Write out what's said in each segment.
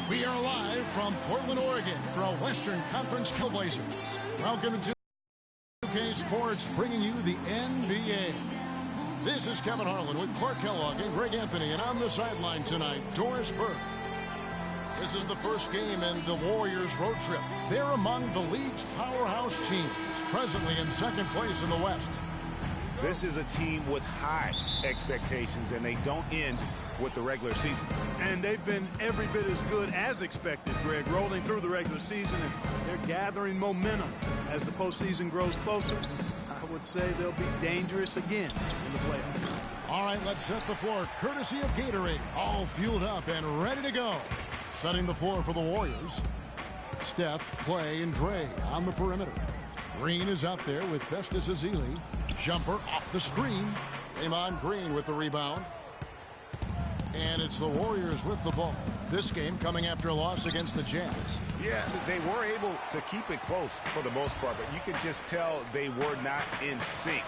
We are live from Portland, Oregon for a Western Conference Trailblazers. Welcome to 2K Sports, bringing you the NBA. This is Kevin Harlan with Clark Kellogg and Greg Anthony, and on the sideline tonight, Doris Burke. This is the first game in the Warriors road trip. They're among the league's powerhouse teams, presently in second place in the West. This is a team with high expectations, and they don't end with the regular season. And they've been every bit as good as expected, Greg, rolling through the regular season, and they're gathering momentum as the postseason grows closer. I would say they'll be dangerous again in the playoffs. All right, let's set the floor courtesy of Gatorade, all fueled up and ready to go. Setting the floor for the Warriors. Steph, Clay, and Dre on the perimeter. Green is out there with Festus Ezeli. Jumper off the screen. Draymond Green with the rebound. And it's the Warriors with the ball. This game coming after a loss against the Jazz. Yeah, they were able to keep it close for the most part, but you could just tell they were not in sync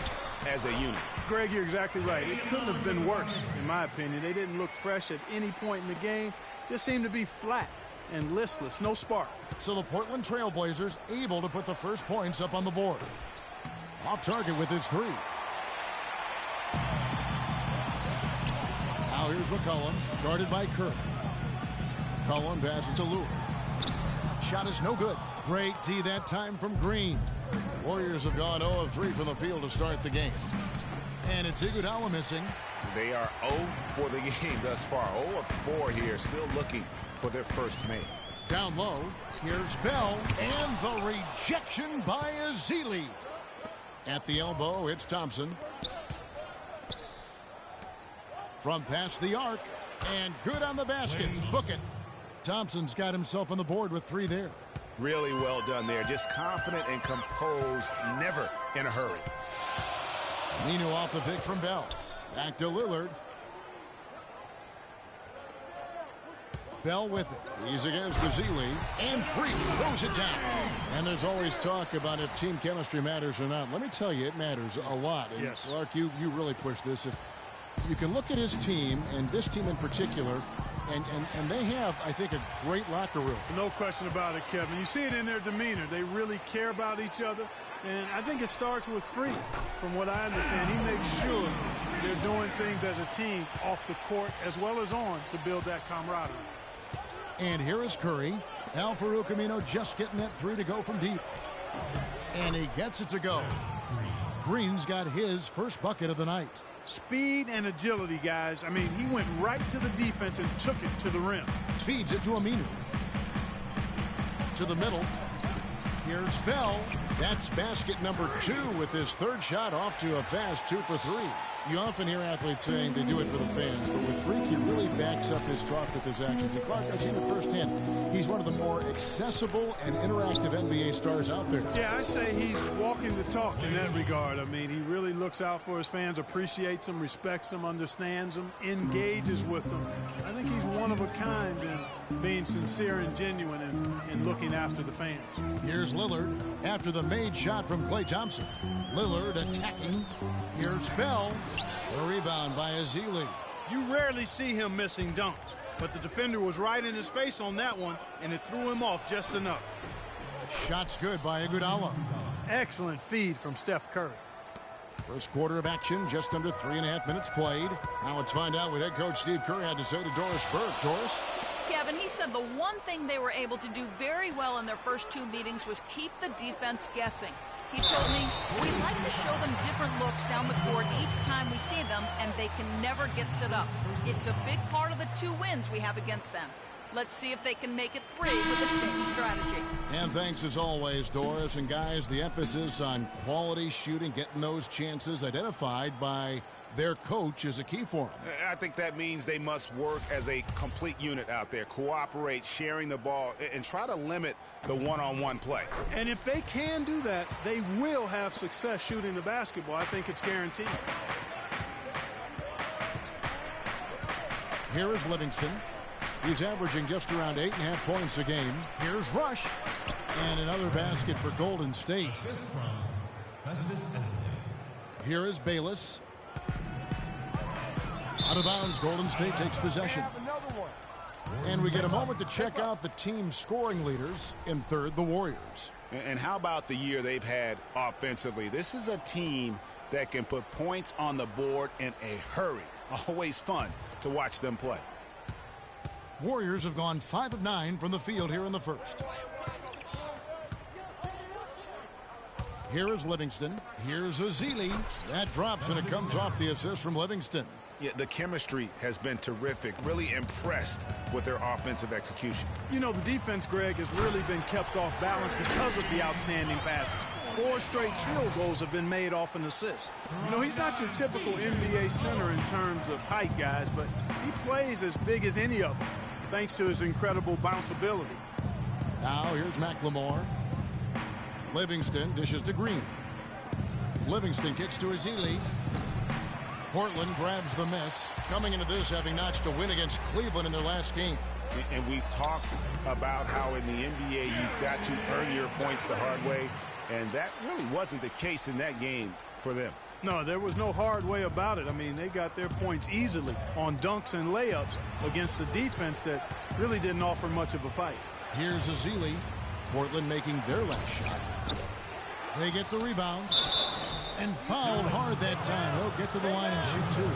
as a unit. Greg, you're exactly right. It couldn't have been worse, in my opinion. They didn't look fresh at any point in the game. Just seemed to be flat and listless, no spark. So the Portland Trailblazers able to put the first points up on the board. Off target with his three. Now here's McCollum, guarded by Curry. McCollum passes to Lure. Shot is no good. Great D that time from Green. Warriors have gone 0 of 3 from the field to start the game. And it's Iguodala missing. They are 0 for the game thus far. 0 of 4 here, still looking for their first make. Down low, here's Bell, and the rejection by Ezeli. At the elbow, it's Thompson. From past the arc, and good on the basket. Book it. Thompson's got himself on the board with 3 there. Really well done there. Just confident and composed, never in a hurry. Nino off the pick from Bell. Back to Lillard. Bell with it. He's against Ezeli. And free. Throws it down. And there's always talk about if team chemistry matters or not. Let me tell you, it matters a lot. And yes. Clark, you really push this. If you can look at his team, and this team in particular, and they have, I think, a great locker room. No question about it, Kevin. You see it in their demeanor. They really care about each other. And I think it starts with Free. From what I understand, he makes sure they're doing things as a team off the court as well as on to build that camaraderie. And here is Curry. Al-Farouq Amino just getting that 3 to go from deep. And he gets it to go. Green's got his first bucket of the night. Speed and agility, guys. I mean, he went right to the defense and took it to the rim. Feeds it to Aminu. To the middle. Here's Bell. That's basket number 2 with his third shot off to a fast 2 for 3. You often hear athletes saying they do it for the fans, but with Freak, he really backs up his talk with his actions. And Clark, I've seen it firsthand. He's one of the more accessible and interactive NBA stars out there. Yeah, I say he's walking the talk in that regard. I mean, he really looks out for his fans, appreciates them, respects them, understands them, engages with them. I think he's one of a kind in being sincere and genuine and looking after the fans. Here's Lillard after the made shot from Klay Thompson. Lillard attacking. Here's Bell. A rebound by Ezeli. You rarely see him missing dunks, but the defender was right in his face on that one, and it threw him off just enough. Shot's good by Iguodala. Excellent feed from Steph Curry. First quarter of action, just under 3.5 minutes played. Now let's find out what head coach Steve Kerr had to say to Doris Burke. Doris? Kevin, he said the one thing they were able to do very well in their first 2 meetings was keep the defense guessing. He told me, we like to show them different looks down the court each time we see them, and they can never get set up. It's a big part of the 2 wins we have against them. Let's see if they can make it 3 with the same strategy. And thanks as always, Doris. And guys, the emphasis on quality shooting, getting those chances identified by their coach is a key for them. I think that means they must work as a complete unit out there, cooperate, sharing the ball, and try to limit the one-on-one play. And if they can do that, they will have success shooting the basketball. I think it's guaranteed. Here is Livingston. He's averaging just around 8.5 points a game. Here's Rush. And another basket for Golden State. Here is Bayless. Out of bounds, Golden State takes possession. And And we get a moment to check out the team scoring leaders. In third, the Warriors. And how about the year they've had offensively? This is a team that can put points on the board in a hurry. Always fun to watch them play. Warriors have gone 5 of 9 from the field here in the first. Here is Livingston. Here's Azili. That drops, and it comes off the assist from Livingston. Yeah, the chemistry has been terrific. Really impressed with their offensive execution. You know, the defense, Greg, has really been kept off balance because of the outstanding passes. 4 straight field goals have been made off an assist. You know, he's not your typical NBA center in terms of height, guys, but he plays as big as any of them, thanks to his incredible bounceability. Now here's McLemore. Livingston dishes to Green. Livingston kicks to Azili. Portland grabs the miss. Coming into this, having notched a win against Cleveland in their last game. And we've talked about how in the NBA you've got to earn your points the hard way. And that really wasn't the case in that game for them. No, there was no hard way about it. I mean, they got their points easily on dunks and layups against a defense that really didn't offer much of a fight. Here's Azili. Portland making their last shot. They get the rebound. And fouled hard that time. They'll get to the line and shoot two.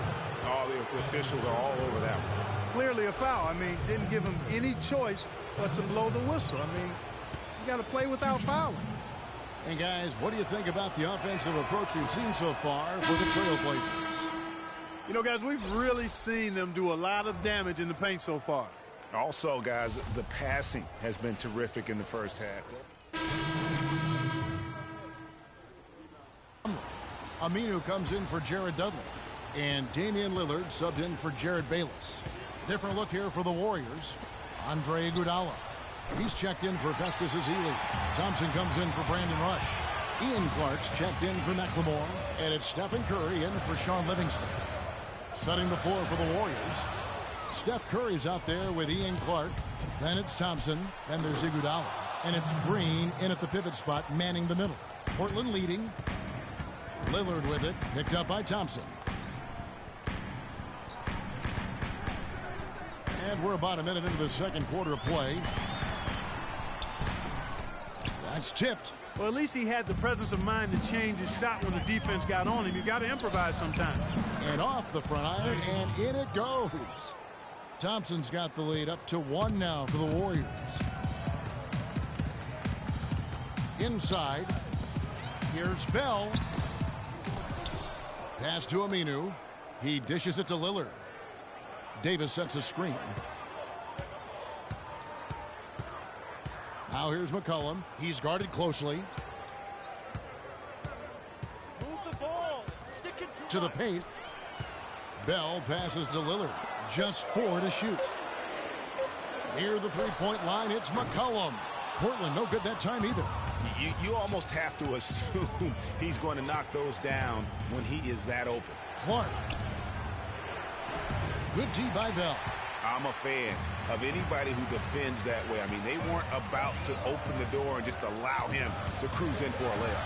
All the officials are all over that one. Clearly a foul. I mean, didn't give him any choice but to blow the whistle. I mean, you got to play without fouling. And guys, what do you think about the offensive approach we've seen so far for the Trailblazers? You know, guys, we've really seen them do a lot of damage in the paint so far. Also, guys, the passing has been terrific in the first half. Aminu comes in for Jared Dudley. And Damian Lillard subbed in for Jared Bayless. Different look here for the Warriors. Andre Iguodala. He's checked in for Festus Ezeli. Thompson comes in for Brandon Rush. Ian Clark's checked in for McLemore. And it's Stephen Curry in for Sean Livingston. Setting the floor for the Warriors. Steph Curry's out there with Ian Clark. Then it's Thompson. Then there's Iguodala. And it's Green in at the pivot spot, manning the middle. Portland leading. Lillard with it, picked up by Thompson. And we're about a minute into the second quarter of play. That's tipped. Well, at least he had the presence of mind to change his shot when the defense got on him. You got to improvise sometimes. And off the front iron, and in it goes. Thompson's got the lead up to 1 now for the Warriors. Inside, here's Bell. Pass to Aminu. He dishes it to Lillard. Davis sets a screen. Now here's McCollum. He's guarded closely. Move the ball. Stick it To the paint. Bell passes to Lillard. Just 4 to shoot. Near the three-point line, it's McCollum. Portland no good that time either. You almost have to assume he's going to knock those down when he is that open. Clark. Good tee by Bell. I'm a fan of anybody who defends that way. I mean, they weren't about to open the door and just allow him to cruise in for a layup.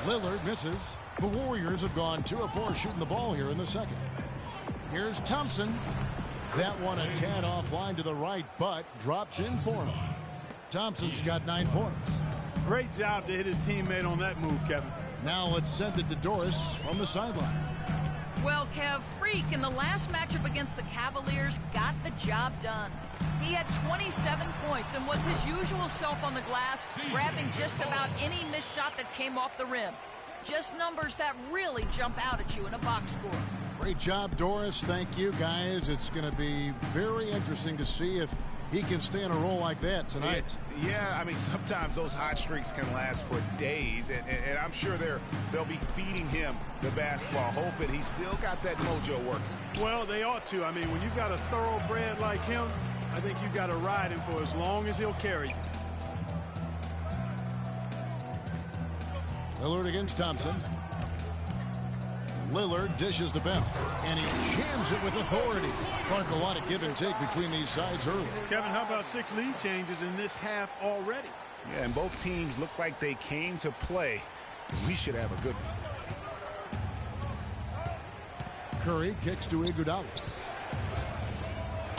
Lillard misses. The Warriors have gone 2 of 4 shooting the ball here in the second. Here's Thompson. That one a tad offline to the right, but drops in for him. Thompson's got 9 points. Great job to hit his teammate on that move, Kevin. Now let's send it to Doris from the sideline. Well, Kev, Freak in the last matchup against the Cavaliers got the job done. He had 27 points and was his usual self on the glass, grabbing just about any missed shot that came off the rim. Just numbers that really jump out at you in a box score. Great job, Doris. Thank you, guys. It's going to be very interesting to see if he can stay in a roll like that tonight. Yeah, I mean, sometimes those hot streaks can last for days, and I'm sure they'll be feeding him the basketball, hoping he's still got that mojo working. Well, they ought to. I mean, when you've got a thoroughbred like him, I think you've got to ride him for as long as he'll carry you. Lillard against Thompson. Lillard dishes to Bell, and he jams it with authority. Clark, a lot of give and take between these sides early. Kevin, how about 6 lead changes in this half already? Yeah, and both teams look like they came to play. We should have a good one. Curry kicks to Iguodala.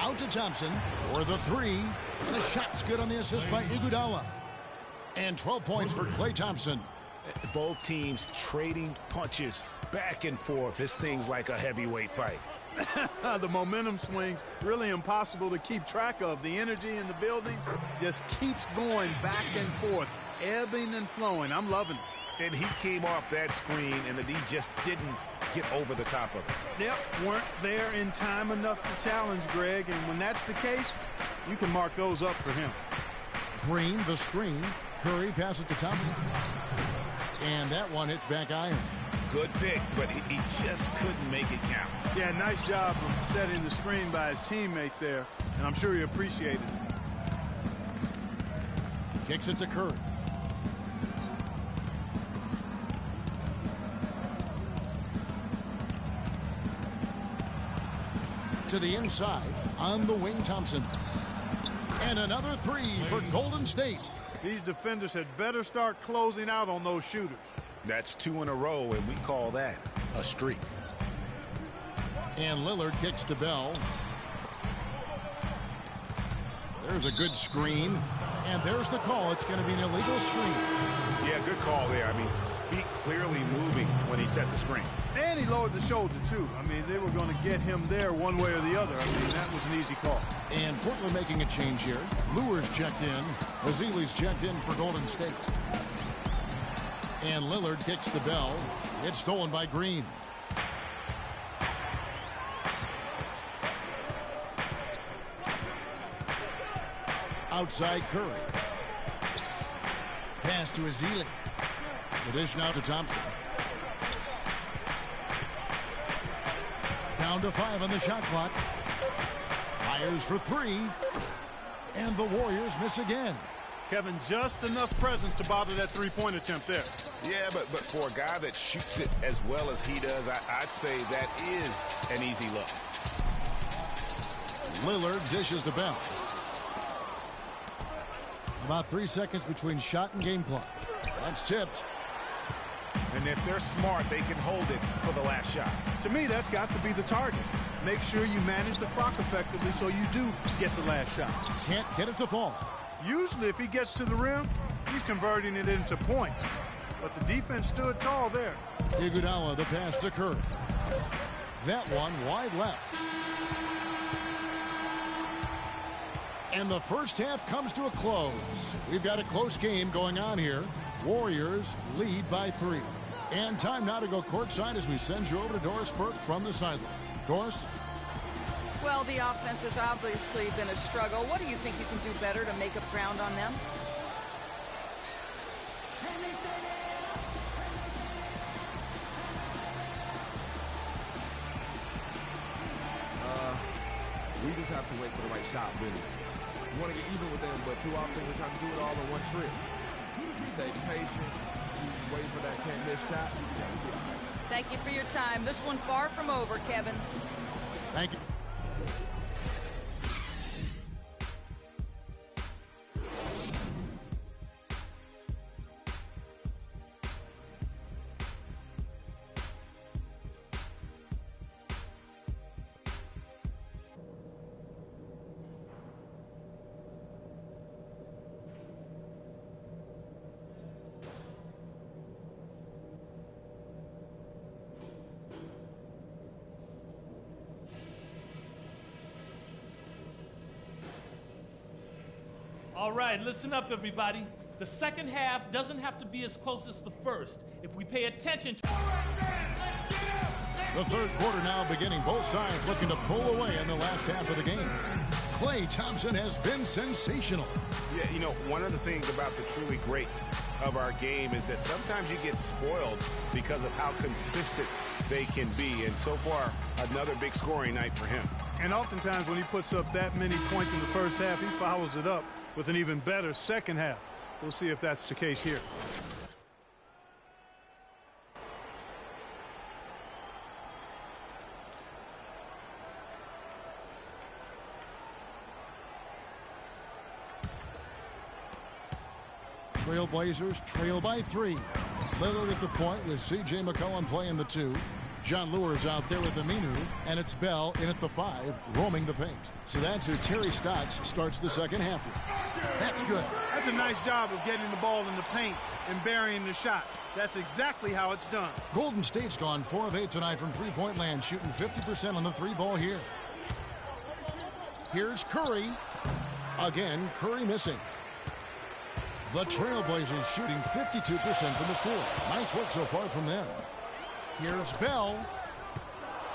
Out to Thompson for the three. And the shot's good on the assist by Iguodala. And 12 points for Klay Thompson. Both teams trading punches back and forth. This thing's like a heavyweight fight. The momentum swings really impossible to keep track of. The energy in the building just keeps going back and forth, ebbing and flowing. I'm loving it. And he came off that screen, and the D just didn't get over the top of it. Yep, weren't there in time enough to challenge Greg, and when that's the case, you can mark those up for him. Green, the screen. Curry passes to Thompson. And that one hits back iron. Good pick, but he just couldn't make it count. Yeah, nice job of setting the screen by his teammate there, and I'm sure he appreciated it. Kicks it to Curry. To the inside, on the wing, Thompson. And another three for Golden State. These defenders had better start closing out on those shooters. That's 2 in a row, and we call that a streak. And Lillard kicks to Bell. There's a good screen. And there's the call. It's going to be an illegal screen. Yeah, good call there. I mean, feet clearly moving when he set the screen. And he lowered the shoulder, too. I mean, they were going to get him there one way or the other. I mean, that was an easy call. And Portland making a change here. Lure's checked in. Azili's checked in for Golden State. And Lillard kicks to Bell. It's stolen by Green. Outside Curry. Pass to Azili. The dish now to Thompson. Down to 5 on the shot clock. Fires for 3. And the Warriors miss again. Kevin, just enough presence to bother that three-point attempt there. Yeah, but for a guy that shoots it as well as he does, I'd say that is an easy look. Lillard dishes to Bell. About 3 seconds between shot and game clock. That's tipped. And if they're smart, they can hold it for the last shot. To me, that's got to be the target. Make sure you manage the clock effectively so you do get the last shot. Can't get it to fall. Usually, if he gets to the rim, he's converting it into points. But the defense stood tall there. Iguodala, the pass to Curry. That one wide left. And the first half comes to a close. We've got a close game going on here. Warriors lead by 3. And time now to go courtside as we send you over to Doris Burke from the sideline. Doris? Well, the offense has obviously been a struggle. What do you think you can do better to make up ground on them? We just have to wait for the right shot, really. We want to get even with them, but too often we're trying to do it all in one trip. You stay patient, you wait for that can't miss shot. Thank you for your time. This one far from over, Kevin. Thank you. All right, listen up, everybody. The second half doesn't have to be as close as the first if we pay attention to... The third quarter now beginning. Both sides looking to pull away in the last half of the game. Klay Thompson has been sensational. Yeah, you know, one of the things about the truly greats of our game is that sometimes you get spoiled because of how consistent they can be. And so far, another big scoring night for him. And oftentimes when he puts up that many points in the first half, he follows it up with an even better second half. We'll see if that's the case here. Trailblazers trail by 3. Lillard at the point with C.J. McCollum playing the 2. John Lure's out there with Aminu, and it's Bell in at the 5, roaming the paint. So that's who Terry Stotts starts the second half with. That's good. That's a nice job of getting the ball in the paint and burying the shot. That's exactly how it's done. Golden State's gone 4 of 8 tonight from three-point land, shooting 50% on the 3-ball here. Here's Curry. Again, Curry missing. The Trailblazers shooting 52% from the floor. Nice work so far from them. Here's Bell.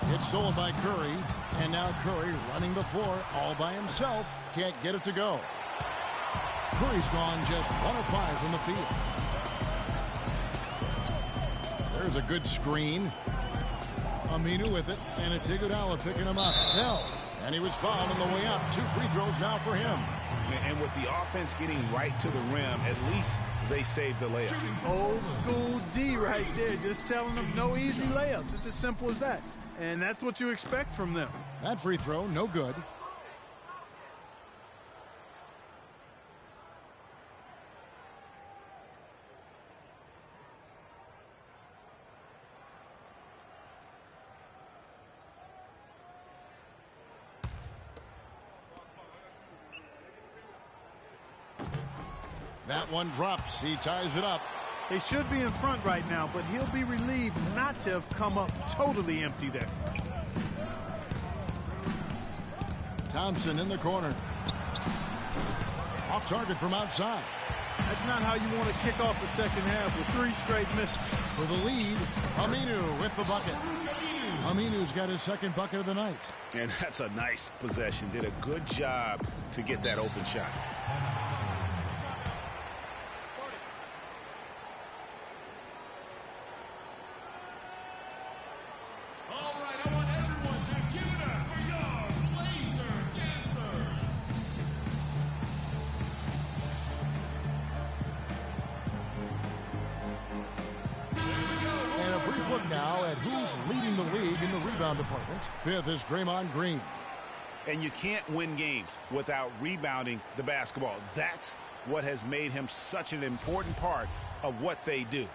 It's stolen by Curry. And now Curry running the floor all by himself. Can't get it to go. Curry's gone just 1 of 5 from the field. There's a good screen. Aminu with it. And it's Iguodala picking him up. No. And he was fouled on the way up. 2 free throws now for him. And with the offense getting right to the rim, at least they saved the layup. Old school D right there, just telling them no easy layups. It's as simple as that. And that's what you expect from them. That free throw, no good. That one drops. He ties it up. They should be in front right now, but he'll be relieved not to have come up totally empty there. Thompson in the corner. Off target from outside. That's not how you want to kick off the second half with 3 straight misses. For the lead, Aminu with the bucket. Aminu's got his second bucket of the night. And that's a nice possession. Did a good job to get that open shot. Now at who's leading the league in the rebound department. 5th is Draymond Green. And you can't win games without rebounding the basketball. That's what has made him such an important part of what they do.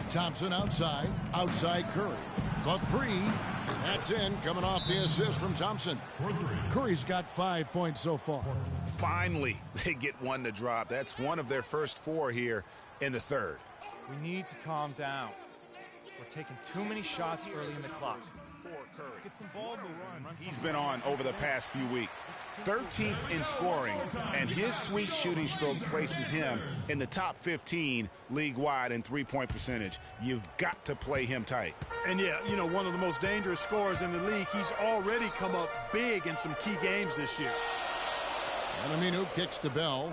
Thompson outside. Outside Curry. The 3. That's in, coming off the assist from Thompson. Curry's got 5 points so far. Finally, they get one to drop. That's one of their first 4 here in the third. We need to calm down. We're taking too many shots early in the clock. Let's get some ball movement. He's been on over the past few weeks. 13th in scoring, and his sweet shooting stroke places him in the top 15 league-wide in three-point percentage. You've got to play him tight. And yeah, you know, one of the most dangerous scorers in the league. He's already come up big in some key games this year. And Aminu kicks to Bell.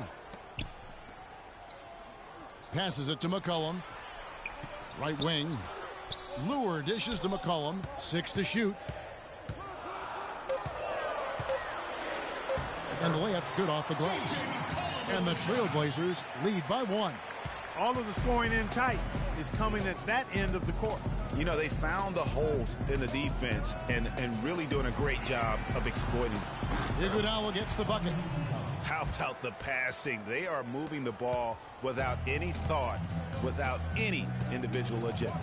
Passes it to McCollum. Right wing. Lure dishes to McCollum. 6 to shoot. And the layup's good off the glass. And the Trailblazers lead by 1. All of the scoring in tight is coming at that end of the court. You know, they found the holes in the defense and really doing a great job of exploiting them. Iguodala gets the bucket. How about the passing? They are moving the ball without any thought, without any individual agendas.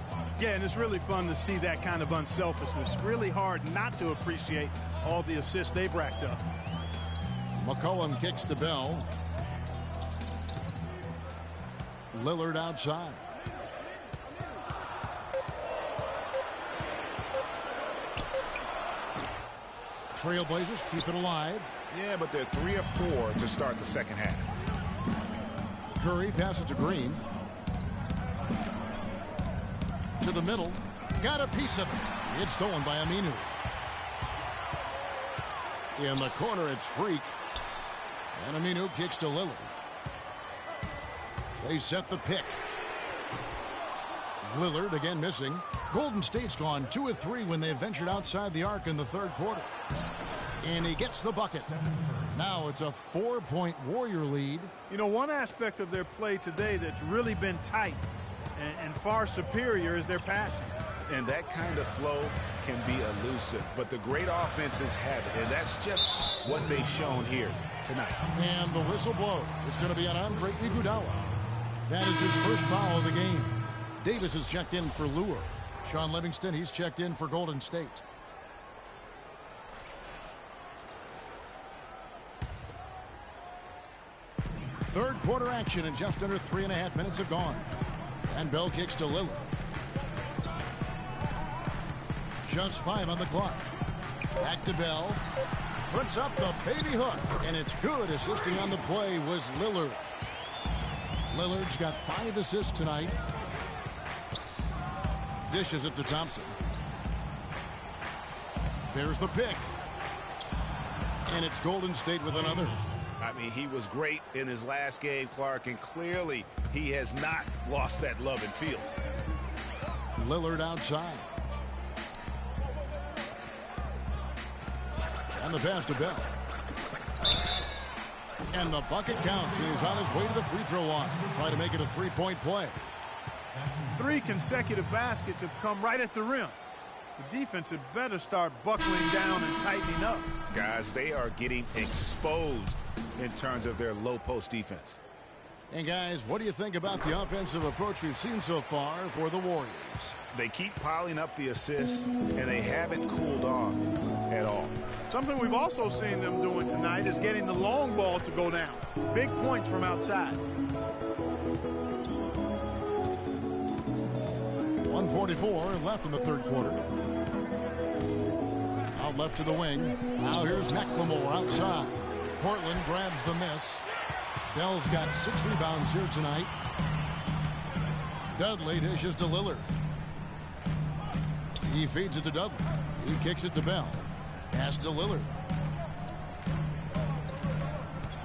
Yeah, and it's really fun to see that kind of unselfishness. Really hard not to appreciate all the assists they've racked up. McCollum kicks to Bell. Lillard outside. Trailblazers keep it alive. Yeah, but they're 3 of 4 to start the second half. Curry passes to Green. To the middle. Got a piece of it. It's stolen by Aminu. In the corner, it's Freak. And Aminu kicks to Lillard. They set the pick. Lillard again missing. Golden State's gone 2 of 3 when they ventured outside the arc in the third quarter. And he gets the bucket. Now it's a 4-point Warrior lead. You know, one aspect of their play today that's really been tight and far superior is their passing. And that kind of flow can be elusive, but the great offenses have it, and that's just what they've shown here tonight. And the whistle blows. It's going to be on Andre Iguodala. That is his first foul of the game. Davis is checked in for Lure. Sean Livingston, he's checked in for Golden State. Third quarter action, and just under 3.5 minutes have gone. And Bell kicks to Lillard. Just 5 on the clock. Back to Bell. Puts up the baby hook, and it's good. Assisting on the play was Lillard. Lillard's got 5 assists tonight. Dishes it to Thompson. There's the pick. And it's Golden State with another. I mean, he was great in his last game, Clark, and clearly he has not lost that love and feel. Lillard outside. And the pass to Bell. And the bucket counts. He's on his way to the free throw line. Try to make it a 3-point play. 3 consecutive baskets have come right at the rim. The defense had better start buckling down and tightening up. Guys, they are getting exposed in terms of their low post defense. And guys, what do you think about the offensive approach we've seen so far for the Warriors? They keep piling up the assists, and they haven't cooled off at all. Something we've also seen them doing tonight is getting the long ball to go down. Big points from outside. 1:44 left in the third quarter. Out left to the wing. Now here's McLemore outside. Portland grabs the miss. Bell's got 6 rebounds here tonight. Dudley dishes to Lillard. He feeds it to Dudley. He kicks it to Bell. Pass to Lillard.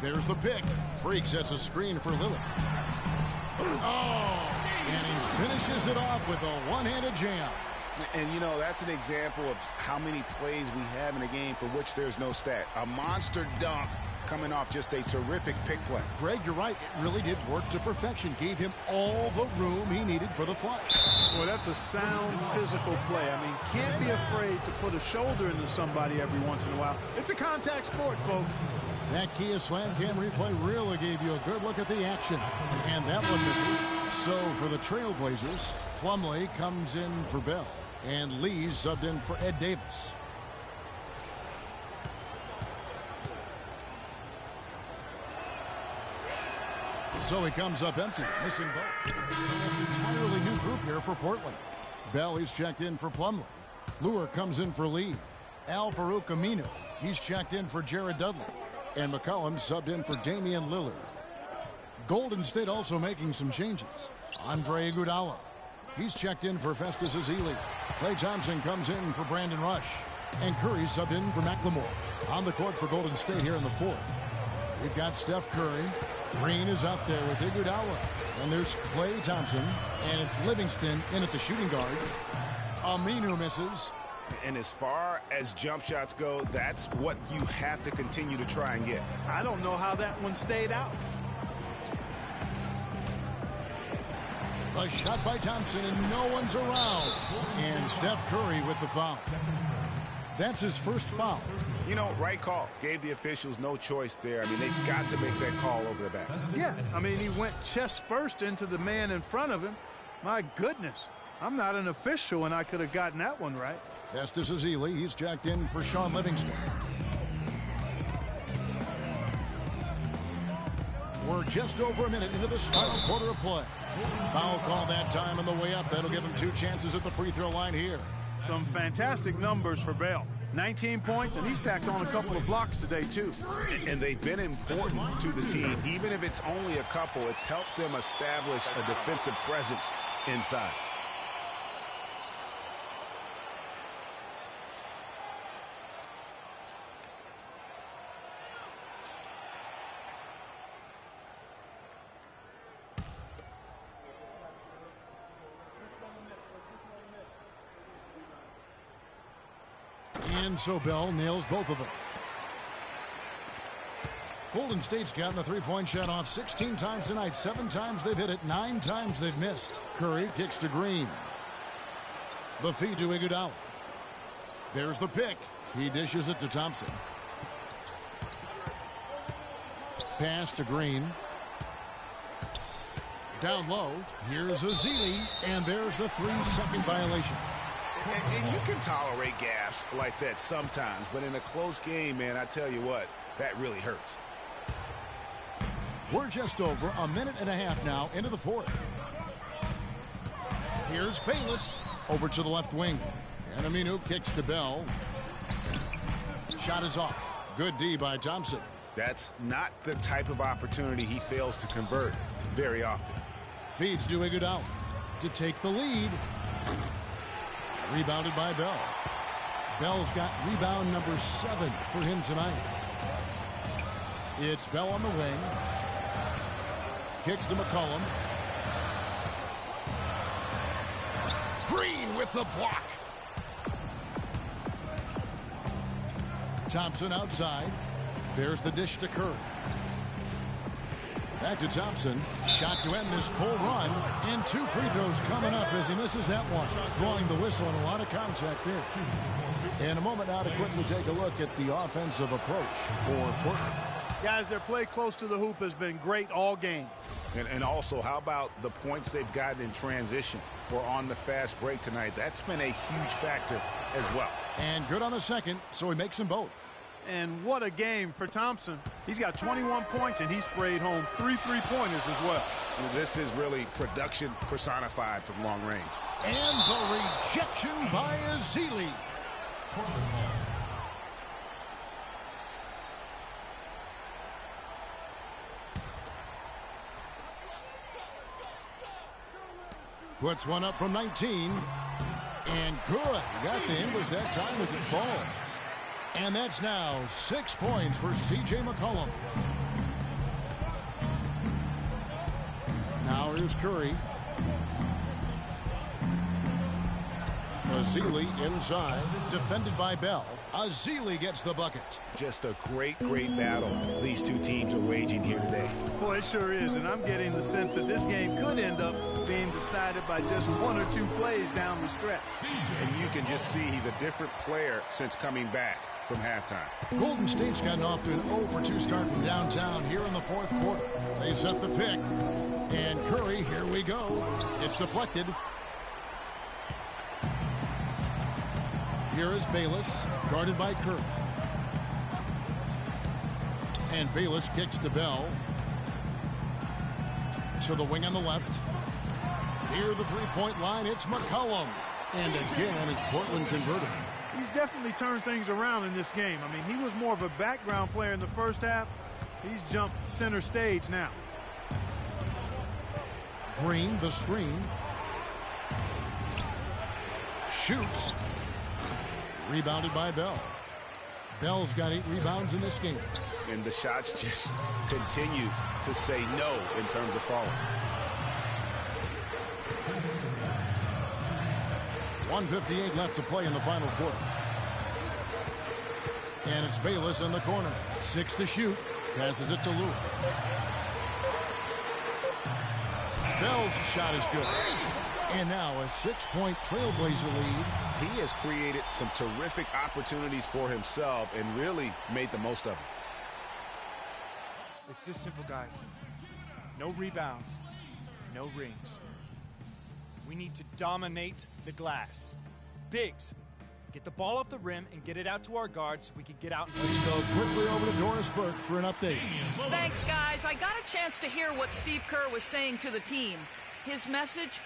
There's the pick. Freak sets a screen for Lillard. Oh! And he finishes it off with a one-handed jam. And, you know, that's an example of how many plays we have in a game for which there's no stat. A monster dunk coming off just a terrific pick play. Greg, you're right. It really did work to perfection. Gave him all the room he needed for the flush. Boy, that's a sound physical play. I mean, can't be afraid to put a shoulder into somebody every once in a while. It's a contact sport, folks. That Kia Slam Cam replay really gave you a good look at the action. And that one misses. So for the Trailblazers, Plumlee comes in for Bell. And Lee's subbed in for Ed Davis. So he comes up empty, missing both. An entirely new group here for Portland. Bell, he's checked in for Plumlee. Lure comes in for Lee. Al Farouk Aminu, he's checked in for Jared Dudley. And McCollum subbed in for Damian Lillard. Golden State also making some changes. Andre Iguodala, he's checked in for Festus Ezeli. Klay Thompson comes in for Brandon Rush. And Curry subbed in for McLemore. On the court for Golden State here in the fourth. We've got Steph Curry. Green is out there with Iguodala. And there's Klay Thompson. And it's Livingston in at the shooting guard. Aminu misses. And as far as jump shots go, that's what you have to continue to try and get. I don't know how that one stayed out. A shot by Thompson, and no one's around. And Steph Curry with the foul. That's his first foul. You know, right call. Gave the officials no choice there. I mean, they've got to make that call over the back. Yeah, I mean, he went chest first into the man in front of him. My goodness, I'm not an official, and I could have gotten that one right. Festus Ezeli, he's jacked in for Sean Livingston. We're just over a minute into this final quarter of play. Foul call that time on the way up. That'll give him 2 chances at the free throw line here. Some fantastic numbers for Bell. 19 points, and he's tacked on a couple of blocks today, too. And they've been important to the team. Even if it's only a couple, it's helped them establish a defensive presence inside. And so Bell nails both of them. Golden State's gotten the three-point shot off 16 times tonight. 7 times they've hit it, 9 times they've missed. Curry kicks to Green. The feed to Iguodala. There's the pick. He dishes it to Thompson. Pass to Green. Down low. Here's Azili. And there's the 3-second violation. And you can tolerate gaffes like that sometimes, but in a close game, man, I tell you what, that really hurts. We're just over a minute and a half now into the fourth. Here's Bayless over to the left wing. And Aminu kicks to Bell. Shot is off. Good D by Thompson. That's not the type of opportunity he fails to convert very often. Feeds to Iguodala to take the lead. Rebounded by Bell. Bell's got rebound number 7 for him tonight. It's Bell on the wing. Kicks to McCollum. Green with the block. Thompson outside. There's the dish to Curry. Back to Thompson. Shot to end this cold run. And 2 free throws coming up as he misses that one. Drawing the whistle and a lot of contact there. In a moment now to quickly take a look at the offensive approach for Portland. Guys, their play close to the hoop has been great all game. And also, how about the points they've gotten in transition or on the fast break tonight? That's been a huge factor as well. And good on the second, so he makes them both. And what a game for Thompson. He's got 21 points, and he sprayed home 3 3-pointers as well. This is really production personified from long range. And the rejection by Azili. Puts one up from 19. And good. He got the inverse that time as it falls. And that's now 6 points for C.J. McCollum. Now here's Curry. Azili inside. Defended by Bell. Azili gets the bucket. Just a great battle these two teams are waging here today. Boy, it sure is. And I'm getting the sense that this game could end up being decided by just 1 or 2 plays down the stretch. And you can just see he's a different player since coming back from halftime. Golden State's gotten off to an 0-for-2 start from downtown here in the fourth quarter. They set the pick. And Curry, here we go. It's deflected. Here is Bayless, guarded by Curry. And Bayless kicks to Bell. To the wing on the left. Near the three-point line, it's McCollum. And again, it's Portland converting. He's definitely turned things around in this game. I mean, he was more of a background player in the first half. He's jumped center stage now. Green, the screen. Shoots. Rebounded by Bell. Bell's got 8 rebounds in this game. And the shots just continue to say no in terms of falling. 1:58 left to play in the final quarter. And it's Bayless in the corner. 6 to shoot. Passes it to Lou. Bell's shot is good. And now a 6-point Trailblazer lead. He has created some terrific opportunities for himself and really made the most of them. It's this simple, guys. No rebounds, no rings. We need to dominate the glass. Bigs, get the ball off the rim and get it out to our guards so we can get out and Let's go quickly over to Doris Burke for an update. Thanks, guys. I got a chance to hear what Steve Kerr was saying to the team. His message: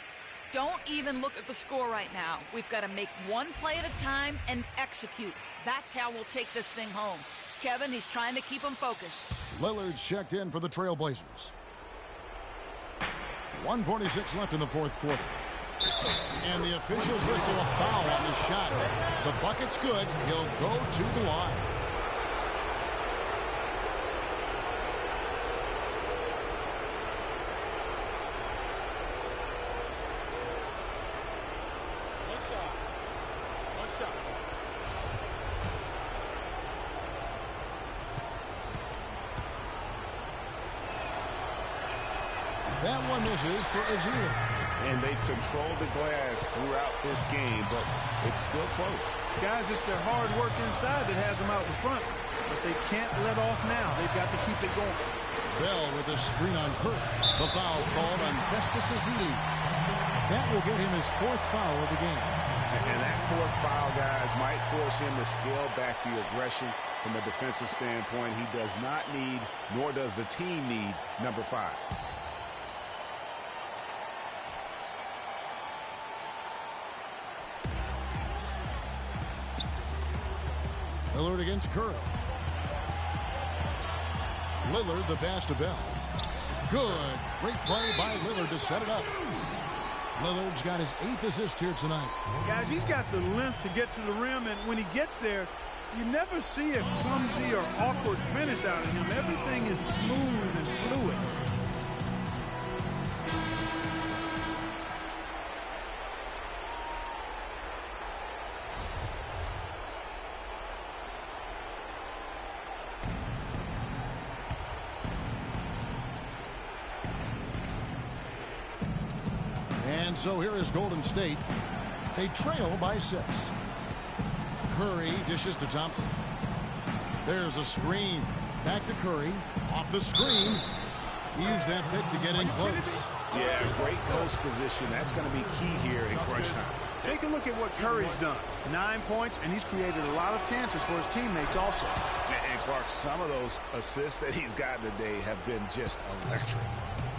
don't even look at the score right now. We've got to make one play at a time and execute. That's how we'll take this thing home. Kevin, he's trying to keep them focused. Lillard's checked in for the Trailblazers. 1:46 left in the fourth quarter. And the officials whistle a foul on the shot. The bucket's good. He'll go to the line. One shot. That one misses for Azili. And they've controlled the glass throughout this game, but it's still close. Guys, it's their hard work inside that has them out in front. But they can't let off now. They've got to keep it going. Bell with a screen on Curry. The foul called on Festus Ezeli. That will get him his 4th foul of the game. And that 4th foul, guys, might force him to scale back the aggression from a defensive standpoint. He does not need, nor does the team need, number 5. Lillard against Curry. Lillard, the pass to Bell. Good. Great play by Lillard to set it up. Lillard's got his 8th assist here tonight. Guys, he's got the length to get to the rim, and when he gets there, you never see a clumsy or awkward finish out of him. Everything is smooth and fluid. And so here is Golden State. They trail by 6. Curry dishes to Thompson. There's a screen. Back to Curry. Off the screen. Use that pick to get in close. Yeah, great post position. That's going to be key here in crunch time. Take a look at what Curry's done. 9 points, and he's created a lot of chances for his teammates also. And Clark, some of those assists that he's gotten today have been just electric.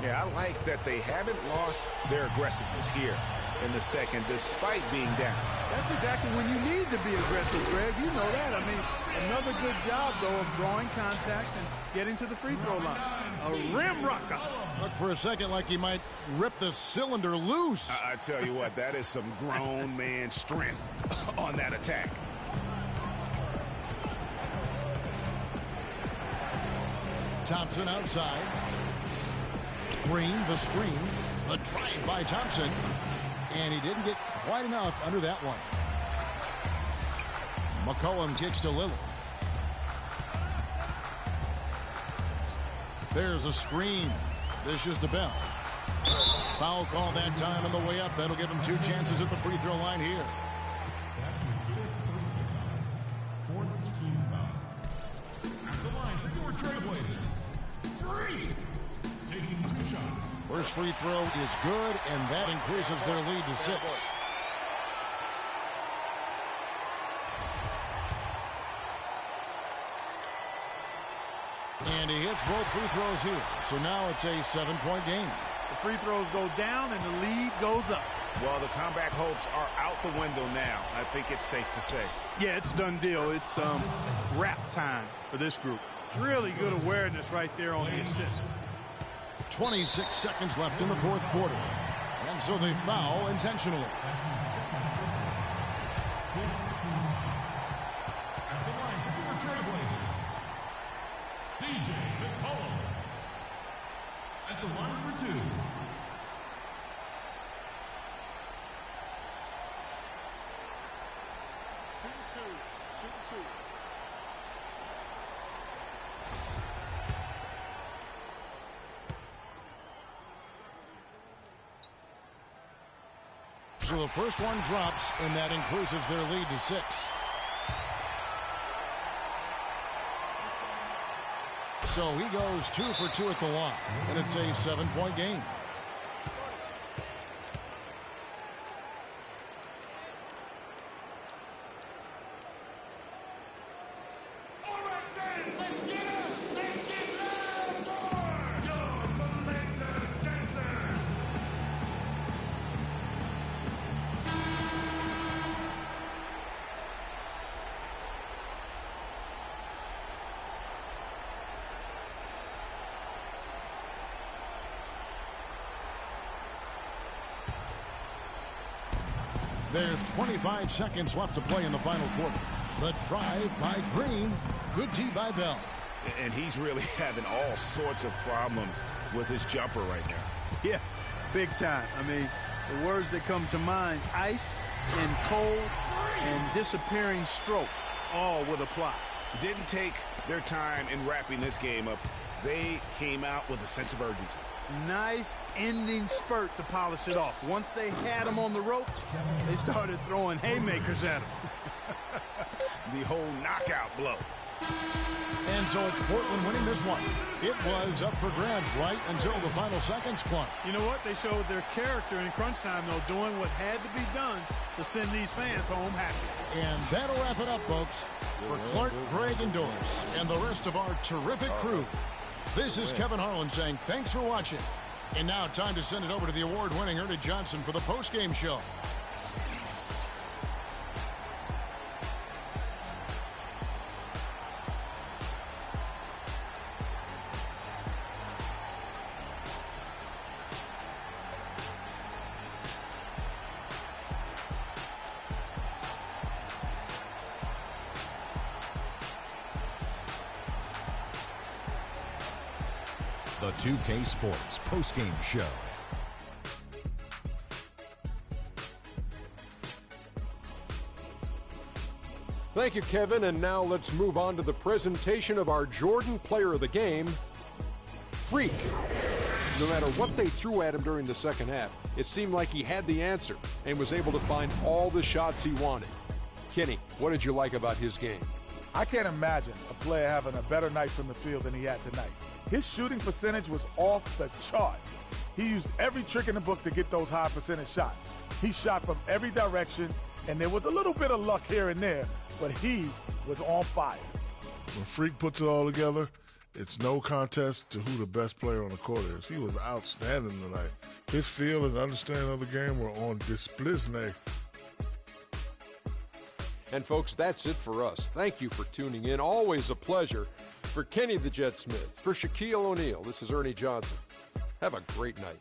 Yeah, I like that they haven't lost their aggressiveness here in the second, despite being down. That's exactly when you need to be aggressive, Greg. You know that. I mean, another good job, though, of drawing contact and getting to the free throw line. A rim rocker. Looked for a second like he might rip the cylinder loose. I tell you what, that is some grown man strength on that attack. Thompson outside. Green, the screen. The drive by Thompson. And he didn't get quite enough under that one. McCollum kicks to Lillard. There's a screen. This is the Bell. Foul call that time on the way up. That'll give him 2 chances at the free throw line here. First free throw is good, and that increases their lead to 6. And he hits both free throws here. So now it's a 7-point game. The free throws go down, and the lead goes up. Well, the comeback hopes are out the window now. I think it's safe to say. Yeah, it's done deal. It's wrap time for this group. Really good awareness right there on the assist. 26 seconds left in the 4th quarter. And so they foul intentionally. At the line for your Trailblazers, C.J. McCollum. At the line for 2. Shoot two. So the first one drops, and that increases their lead to 6. So he goes 2 for 2 at the line, and it's a 7-point game. There's 25 seconds left to play in the final quarter. The drive by Green. Good D by Bell. And he's really having all sorts of problems with his jumper right now. Yeah, big time. I mean, the words that come to mind, ice and cold and disappearing stroke, all would apply. Didn't take their time in wrapping this game up. They came out with a sense of urgency. Nice ending spurt to polish it off. Once they had him on the ropes, they started throwing haymakers at him. The whole knockout blow. And so it's Portland winning this one. It was up for grabs right until the final seconds, Clark. You know what? They showed their character in crunch time, though, doing what had to be done to send these fans home happy. And that'll wrap it up, folks, for Clark, Greg, and Doris, and the rest of our terrific crew. This is Kevin Harlan saying thanks for watching. And now time to send it over to the award-winning Ernie Johnson for the post-game show. The 2K Sports postgame show. Thank you, Kevin. And now let's move on to the presentation of our Jordan Player of the Game, Freak. No matter what they threw at him during the second half, it seemed like he had the answer and was able to find all the shots he wanted. Kenny, what did you like about his game? I can't imagine a player having a better night from the field than he had tonight. His shooting percentage was off the charts. He used every trick in the book to get those high percentage shots. He shot from every direction, and there was a little bit of luck here and there, but he was on fire. When Freak puts it all together, it's no contest to who the best player on the court is. He was outstanding tonight. His feel and understanding of the game were on display. And folks, that's it for us. Thank you for tuning in. Always a pleasure. For Kenny the Jet Smith, for Shaquille O'Neal, this is Ernie Johnson. Have a great night.